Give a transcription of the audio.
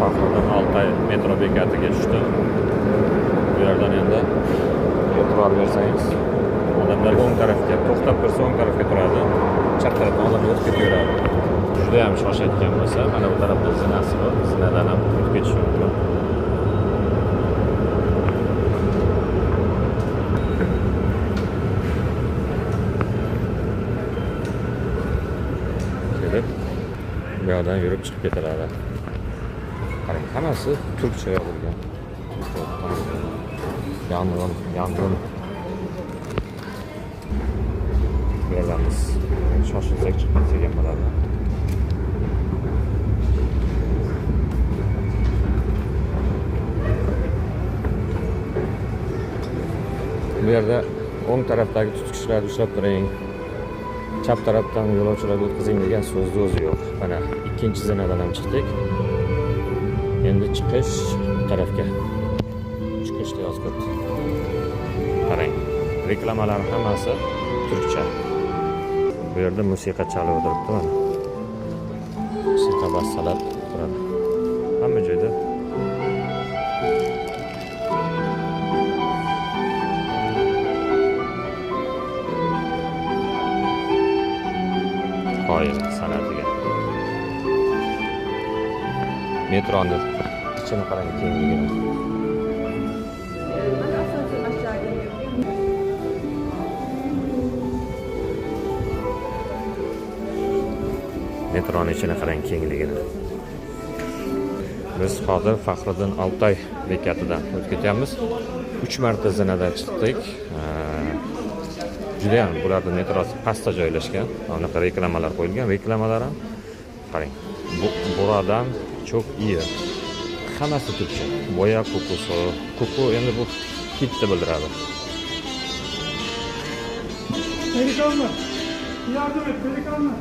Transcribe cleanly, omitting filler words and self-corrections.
Faxriddin Altay metro bekatiga tushdim. Bu yerdan endi e'tibor bersangiz, odamlar o'ng tarafga, to'xtab tursa o'ng tarafga turadi, chap tarafdan odamlar o'tib ketaveradi. Juda ham shoshayotgan bo'lsa, mana bu tarafda zinasi bor, zinadan ham o'tib ketishi mumkin. Kelib, bu yoqdan yurib chiqib ketiladi. Qarang, hammasi turkcha yozilgan. Yong'in. Bu yerdan biz shoshilsak chiqib ketsak ham bo'ladi. Bu yerda o'ng tarafdagi tutqichlarni ushlab turing, chap tarafdan yo'lovchilarga o'tkazing degan so'zni o'zi yo'q. Mana ikkinchi zinadan ham chiqdik. Endi chiqish tarafga. Chiqishda yozib. Qarang, reklamalar hammasi turkcha. Bu yerda musiqa chalib o'tiribdi mana. Musiqa bastalab turadi. Hamma joyda. Qoyil san'atiga. Metroni ichini qarang, kengligini. Metroni ichini qarang, kengligini. Biz hozir Faxriddin Altay bekatidan o'tib ketyapmiz. 3 marta zinadan chiqdik. Juda ham bularning metrosi pastda joylashgan. Anaqa reklamalar qo'yilgan. Reklamalar ham qarang. Buradan çok iyi. Hammasi turkcha. Boya kokusu. Koku endi bu hidni bildiradi. Delikanlı. Yardım et delikanlı.